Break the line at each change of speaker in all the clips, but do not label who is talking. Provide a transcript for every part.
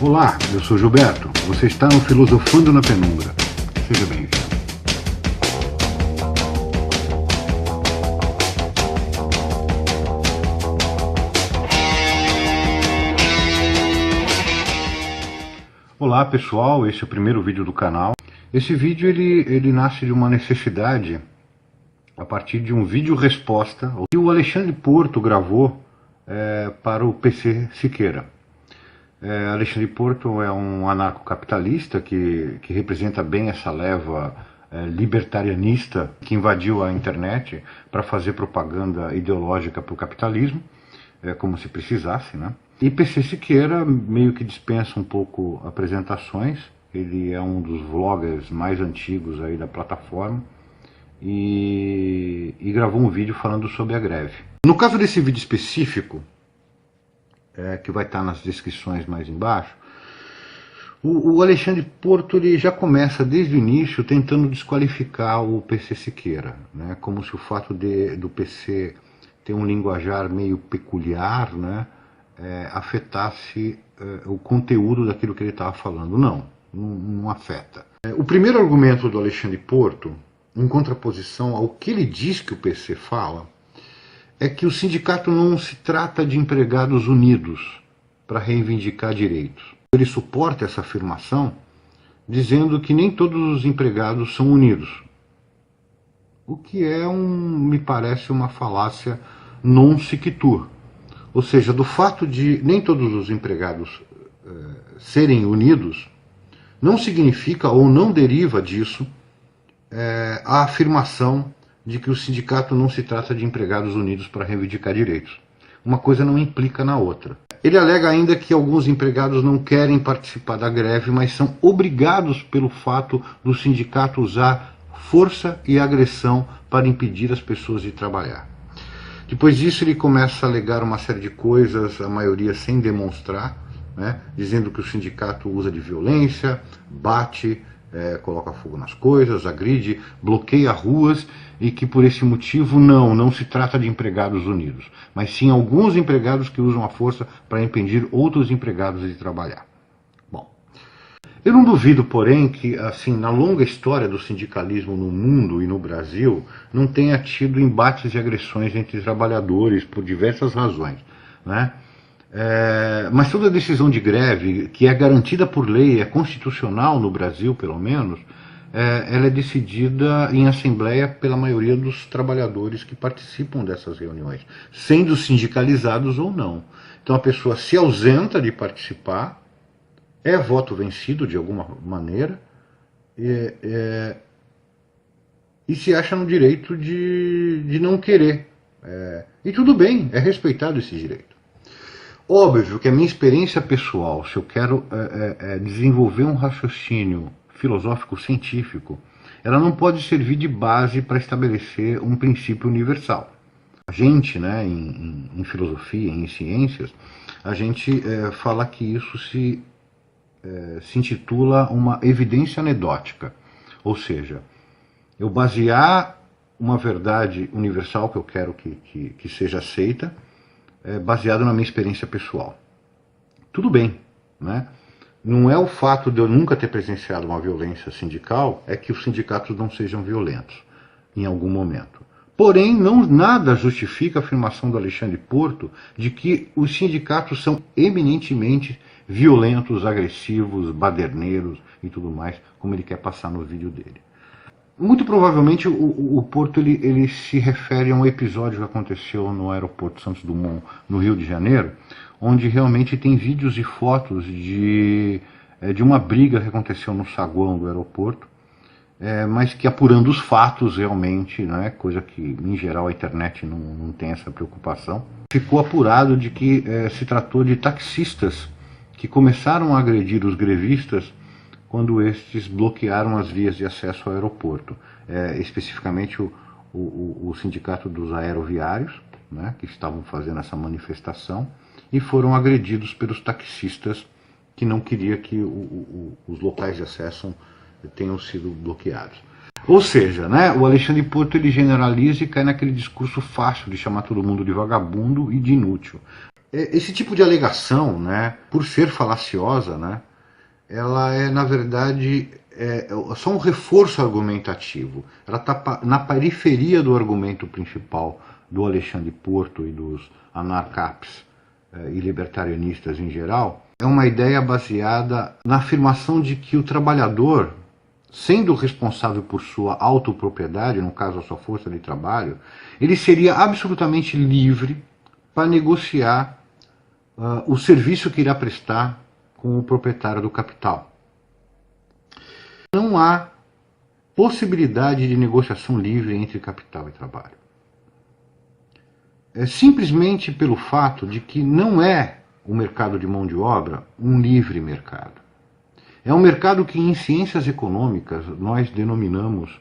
Olá, eu sou Gilberto. Você está no Filosofando na Penumbra. Seja bem-vindo. Olá pessoal, esse é o primeiro vídeo do canal. Esse vídeo ele nasce de uma necessidade a partir de um vídeo resposta que o Alexandre Porto gravou para o PC Siqueira. Alexandre Porto é um anarcocapitalista que representa bem essa leva libertarianista que invadiu a internet para fazer propaganda ideológica para o capitalismo, como se precisasse, né? E PC Siqueira meio que dispensa um pouco apresentações. Ele é um dos vloggers mais antigos aí da plataforma e gravou um vídeo falando sobre a greve. No caso desse vídeo específico, que vai estar nas descrições mais embaixo, o Alexandre Porto ele já começa desde o início tentando desqualificar o PC Siqueira, né? Como se o fato do PC ter um linguajar meio peculiar, né, afetasse o conteúdo daquilo que ele estava falando. Não afeta. O primeiro argumento do Alexandre Porto, em contraposição ao que ele diz que o PC fala, é que o sindicato não se trata de empregados unidos para reivindicar direitos. Ele suporta essa afirmação dizendo que nem todos os empregados são unidos, o que me parece uma falácia non sequitur. Ou seja, do fato de nem todos os empregados serem unidos, não significa ou não deriva disso a afirmação de que o sindicato não se trata de empregados unidos para reivindicar direitos. Uma coisa não implica na outra. Ele alega ainda que alguns empregados não querem participar da greve, mas são obrigados pelo fato do sindicato usar força e agressão para impedir as pessoas de trabalhar. Depois disso ele começa a alegar uma série de coisas, a maioria sem demonstrar, né, dizendo que o sindicato usa de violência, bate, coloca fogo nas coisas, agride, bloqueia ruas e que por esse motivo não se trata de empregados unidos, mas sim alguns empregados que usam a força para impedir outros empregados de trabalhar. Bom, eu não duvido, porém, que assim, na longa história do sindicalismo no mundo e no Brasil, não tenha tido embates e agressões entre trabalhadores por diversas razões, né? Mas toda decisão de greve, que é garantida por lei, é constitucional no Brasil, pelo menos, ela é decidida em assembleia pela maioria dos trabalhadores que participam dessas reuniões, sendo sindicalizados ou não. Então a pessoa se ausenta de participar, é voto vencido de alguma maneira, e se acha no direito de não querer. E tudo bem, é respeitado esse direito. Óbvio que a minha experiência pessoal, se eu quero desenvolver um raciocínio filosófico científico, ela não pode servir de base para estabelecer um princípio universal. A gente, né, em filosofia, em ciências, a gente fala que isso se intitula uma evidência anedótica, ou seja, eu basear uma verdade universal que eu quero que seja aceita, baseado na minha experiência pessoal. Tudo bem, né? Não é o fato de eu nunca ter presenciado uma violência sindical é que os sindicatos não sejam violentos em algum momento. Porém, nada justifica a afirmação do Alexandre Porto de que os sindicatos são eminentemente violentos, agressivos, baderneiros e tudo mais, como ele quer passar no vídeo dele. Muito provavelmente o Porto ele se refere a um episódio que aconteceu no aeroporto Santos Dumont, no Rio de Janeiro, onde realmente tem vídeos e fotos de uma briga que aconteceu no saguão do aeroporto, mas que apurando os fatos realmente, né, coisa que em geral a internet não tem essa preocupação, ficou apurado de que se tratou de taxistas que começaram a agredir os grevistas quando estes bloquearam as vias de acesso ao aeroporto, especificamente o sindicato dos aeroviários, né, que estavam fazendo essa manifestação, e foram agredidos pelos taxistas que não queriam que os locais de acesso tenham sido bloqueados. Ou seja, né, o Alexandre Porto ele generaliza e cai naquele discurso fácil de chamar todo mundo de vagabundo e de inútil. Esse tipo de alegação, né, por ser falaciosa, né, ela é, na verdade, só um reforço argumentativo. Ela está na periferia do argumento principal do Alexandre Porto e dos anarcaps e libertarianistas em geral. É uma ideia baseada na afirmação de que o trabalhador, sendo responsável por sua autopropriedade, no caso a sua força de trabalho, ele seria absolutamente livre para negociar o serviço que irá prestar com o proprietário do capital. Não há possibilidade de negociação livre entre capital e trabalho. É simplesmente pelo fato de que não é o mercado de mão de obra um livre mercado. É um mercado que em ciências econômicas nós denominamos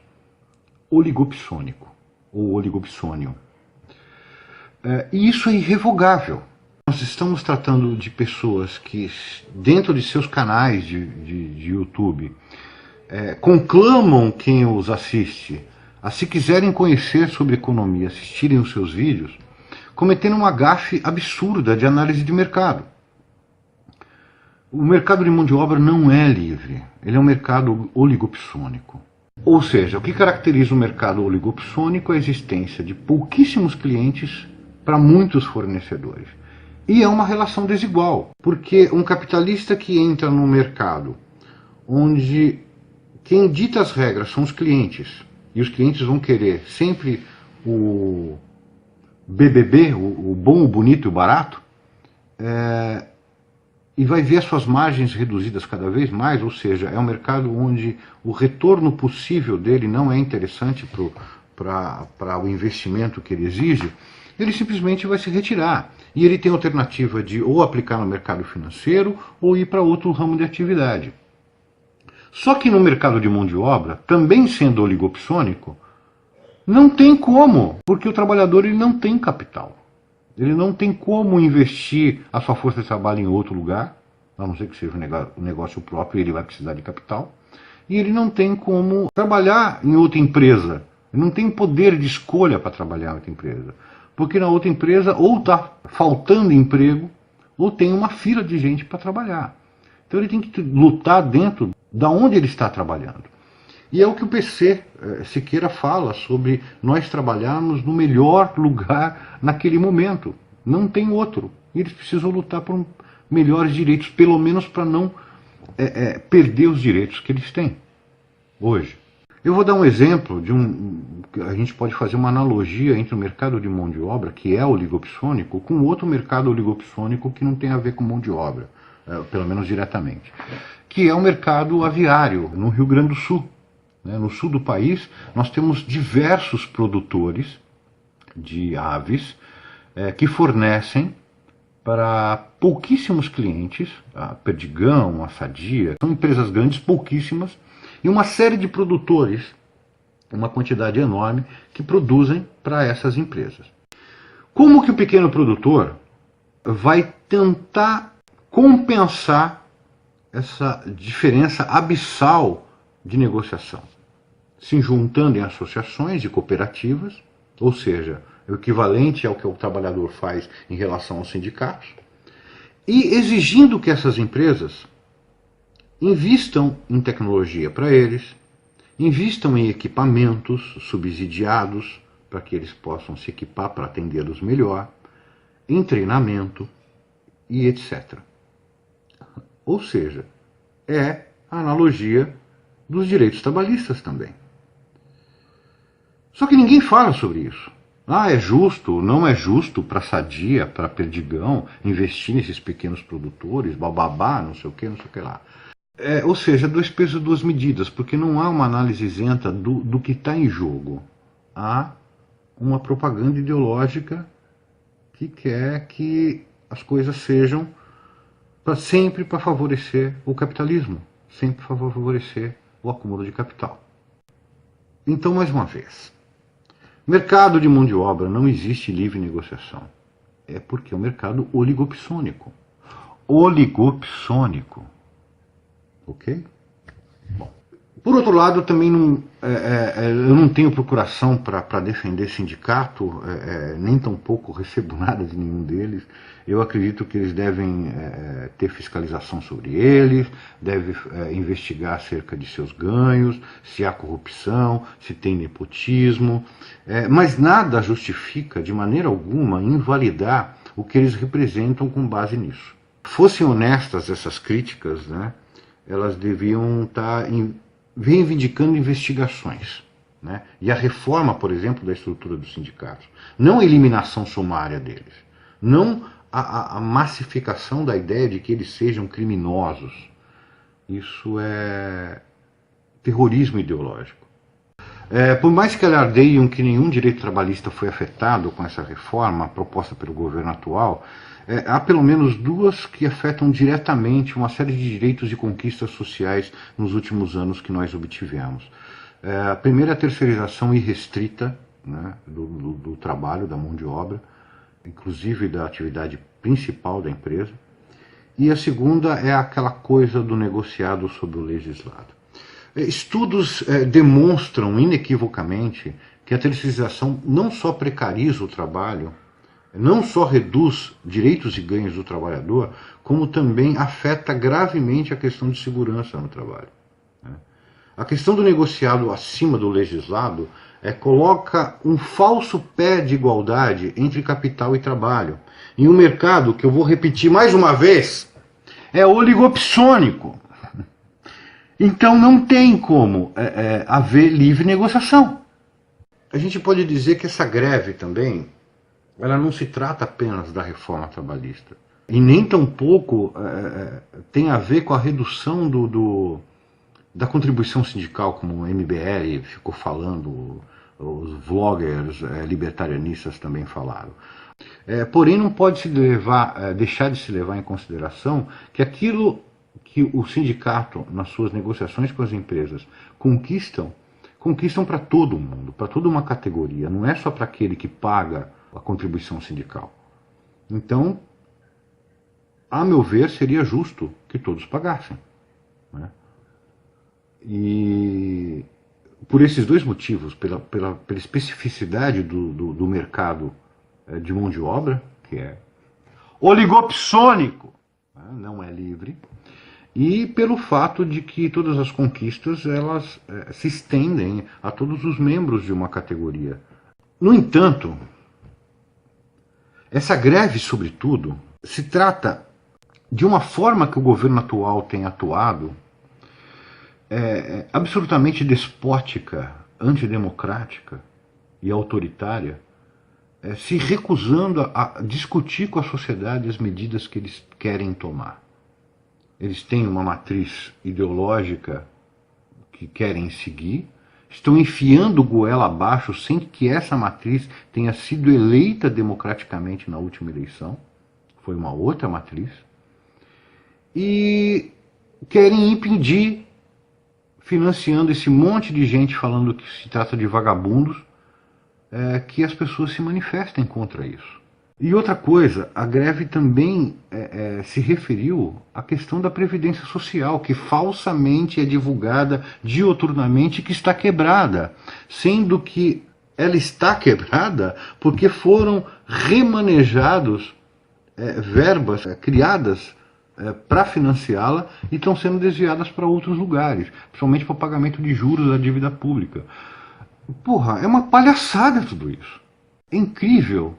oligopsônico, ou oligopsônio. E isso é irrevogável. Nós estamos tratando de pessoas que, dentro de seus canais de YouTube, conclamam quem os assiste a, se quiserem conhecer sobre economia, assistirem os seus vídeos, cometendo uma gafe absurda de análise de mercado. O mercado de mão de obra não é livre, ele é um mercado oligopsônico. Ou seja, o que caracteriza o mercado oligopsônico é a existência de pouquíssimos clientes para muitos fornecedores. E é uma relação desigual, porque um capitalista que entra no mercado onde quem dita as regras são os clientes, e os clientes vão querer sempre o BBB, o bom, o bonito e o barato, e vai ver as suas margens reduzidas cada vez mais, ou seja, é um mercado onde o retorno possível dele não é interessante para o investimento que ele exige, ele simplesmente vai se retirar. E ele tem a alternativa de ou aplicar no mercado financeiro ou ir para outro ramo de atividade. Só que no mercado de mão de obra, também sendo oligopsônico, não tem como, porque o trabalhador ele não tem capital. Ele não tem como investir a sua força de trabalho em outro lugar, a não ser que seja um negócio próprio, ele vai precisar de capital. E ele não tem como trabalhar em outra empresa. Ele não tem poder de escolha para trabalhar em outra empresa. Porque na outra empresa ou está faltando emprego, ou tem uma fila de gente para trabalhar. Então ele tem que lutar dentro da onde ele está trabalhando. E é o que o PC Siqueira fala sobre nós trabalharmos no melhor lugar naquele momento. Não tem outro. E eles precisam lutar por melhores direitos, pelo menos para não perder os direitos que eles têm hoje. Eu vou dar um exemplo de a gente pode fazer uma analogia entre o mercado de mão de obra, que é oligopsônico, com outro mercado oligopsônico que não tem a ver com mão de obra, pelo menos diretamente, que é o mercado aviário no Rio Grande do Sul. No sul do país, nós temos diversos produtores de aves que fornecem para pouquíssimos clientes, a Perdigão, a Sadia, são empresas grandes, pouquíssimas, e uma série de produtores, uma quantidade enorme, que produzem para essas empresas. Como que o pequeno produtor vai tentar compensar essa diferença abissal de negociação? Se juntando em associações e cooperativas, ou seja, o equivalente ao que o trabalhador faz em relação aos sindicatos, e exigindo que essas empresas invistam em tecnologia para eles, invistam em equipamentos subsidiados para que eles possam se equipar para atendê-los melhor, em treinamento e etc. Ou seja, é a analogia dos direitos trabalhistas também. Só que ninguém fala sobre isso. É justo, não é justo para a Sadia, para a Perdigão, investir nesses pequenos produtores, bababá, não sei o que lá. Ou seja, dois pesos e duas medidas, porque não há uma análise isenta do que está em jogo. Há uma propaganda ideológica que quer que as coisas sejam sempre para favorecer o capitalismo, sempre para favorecer o acúmulo de capital. Então, mais uma vez, mercado de mão de obra não existe livre negociação. É porque é um mercado oligopsônico. Oligopsônico. Ok? Bom, Por outro lado, também eu não tenho procuração para defender sindicato, nem tampouco recebo nada de nenhum deles. Eu acredito que eles devem ter fiscalização sobre eles, devem investigar acerca de seus ganhos, se há corrupção, se tem nepotismo, mas nada justifica, de maneira alguma, invalidar o que eles representam com base nisso. Fossem honestas essas críticas, né, elas deviam estar reivindicando investigações, né? E a reforma, por exemplo, da estrutura dos sindicatos. Não a eliminação sumária deles. Não a massificação da ideia de que eles sejam criminosos. Isso é terrorismo ideológico. Por mais que alardeiam que nenhum direito trabalhista foi afetado com essa reforma proposta pelo governo atual, há pelo menos duas que afetam diretamente uma série de direitos e conquistas sociais nos últimos anos que nós obtivemos. A primeira é a terceirização irrestrita, né, do trabalho, da mão de obra, inclusive da atividade principal da empresa. E a segunda é aquela coisa do negociado sobre o legislado. Estudos demonstram inequivocamente que a terceirização não só precariza o trabalho, não só reduz direitos e ganhos do trabalhador, como também afeta gravemente a questão de segurança no trabalho. A questão do negociado acima do legislado coloca um falso pé de igualdade entre capital e trabalho, em um mercado que, eu vou repetir mais uma vez, é oligopsônico. Então não tem como haver livre negociação. A gente pode dizer que essa greve também, ela não se trata apenas da reforma trabalhista. E nem tampouco tem a ver com a redução da contribuição sindical, como o MBL ficou falando, os vloggers libertarianistas também falaram. Porém, não pode deixar de se levar em consideração que aquilo que o sindicato, nas suas negociações com as empresas, conquistam para todo mundo, para toda uma categoria, não é só para aquele que paga a contribuição sindical. Então, a meu ver, seria justo que todos pagassem, né? E por esses dois motivos, pela especificidade do mercado de mão de obra, que é oligopsônico, né? Não é livre, e pelo fato de que todas as conquistas elas se estendem a todos os membros de uma categoria. No entanto, essa greve, sobretudo, se trata de uma forma que o governo atual tem atuado absolutamente despótica, antidemocrática e autoritária, se recusando a discutir com a sociedade as medidas que eles querem tomar. Eles têm uma matriz ideológica que querem seguir, estão enfiando goela abaixo sem que essa matriz tenha sido eleita democraticamente na última eleição, foi uma outra matriz, e querem impedir, financiando esse monte de gente falando que se trata de vagabundos, que as pessoas se manifestem contra isso. E outra coisa, a greve também se referiu à questão da Previdência Social, que falsamente é divulgada diuturnamente que está quebrada, sendo que ela está quebrada porque foram remanejados verbas criadas para financiá-la e estão sendo desviadas para outros lugares, principalmente para o pagamento de juros da dívida pública. Porra, é uma palhaçada tudo isso. É incrível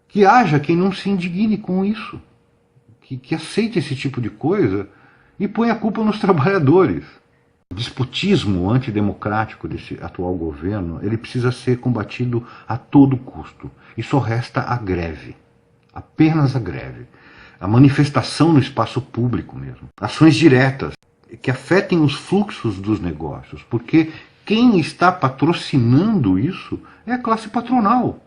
que haja quem não se indigne com isso, que aceite esse tipo de coisa e põe a culpa nos trabalhadores. O despotismo antidemocrático desse atual governo, ele precisa ser combatido a todo custo. E só resta a greve, apenas a greve. A manifestação no espaço público mesmo. Ações diretas que afetem os fluxos dos negócios, porque quem está patrocinando isso é a classe patronal.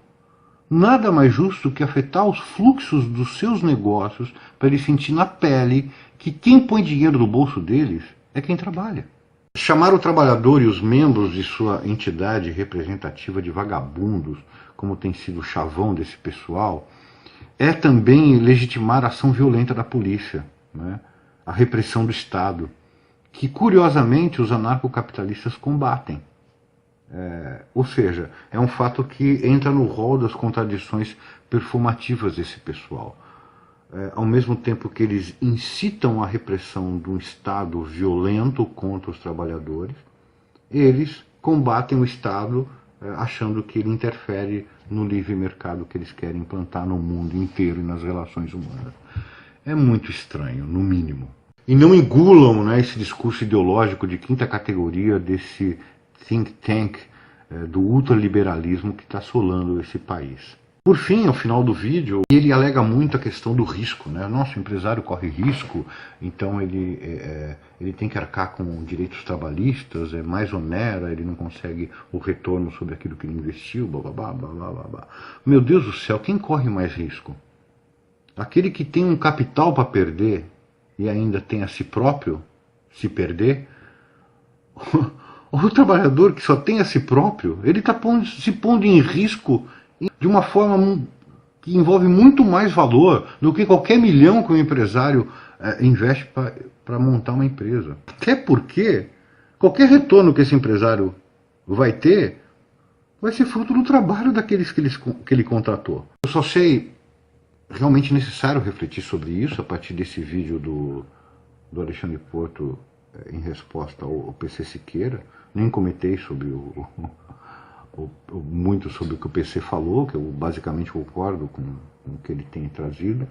Nada mais justo que afetar os fluxos dos seus negócios para eles sentir na pele que quem põe dinheiro no bolso deles é quem trabalha. Chamar o trabalhador e os membros de sua entidade representativa de vagabundos, como tem sido o chavão desse pessoal, é também legitimar a ação violenta da polícia, né? A repressão do Estado. que curiosamente os anarcocapitalistas combatem. Ou seja, é um fato que entra no rol das contradições performativas desse pessoal. Ao mesmo tempo que eles incitam a repressão de um Estado violento contra os trabalhadores, eles combatem o Estado achando que ele interfere no livre mercado que eles querem implantar no mundo inteiro e nas relações humanas. É muito estranho, no mínimo. E não engulam, né, esse discurso ideológico de quinta categoria desse think tank do ultraliberalismo que está assolando esse país. Por fim, ao final do vídeo, ele alega muito a questão do risco, né? Nosso empresário corre risco, então ele tem que arcar com direitos trabalhistas, é mais onera, ele não consegue o retorno sobre aquilo que ele investiu, blá blá blá blá blá blá. Meu Deus do céu, quem corre mais risco? Aquele que tem um capital para perder e ainda tem a si próprio se perder? O trabalhador que só tem a si próprio, ele está se pondo em risco de uma forma que envolve muito mais valor do que qualquer milhão que o empresário investe para montar uma empresa. Até porque qualquer retorno que esse empresário vai ter vai ser fruto do trabalho daqueles que ele contratou. Eu só sei realmente necessário refletir sobre isso a partir desse vídeo do Alexandre Porto em resposta ao PC Siqueira. Nem comentei sobre muito sobre o que o PC falou, que eu basicamente concordo com o que ele tem trazido,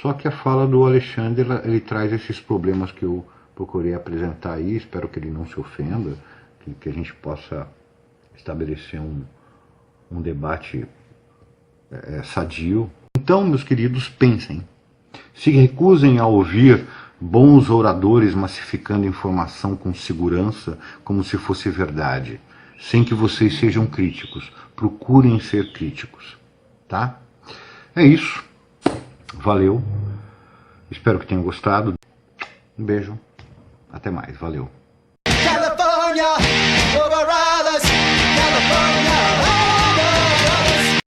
só que a fala do Alexandre ele traz esses problemas que eu procurei apresentar aí, espero que ele não se ofenda, que a gente possa estabelecer um debate sadio. Então, meus queridos, pensem, se recusem a ouvir bons oradores massificando informação com segurança como se fosse verdade, sem que vocês sejam críticos. Procurem ser críticos, tá? É isso. Valeu. Espero que tenham gostado. Um beijo. Até mais. Valeu. California.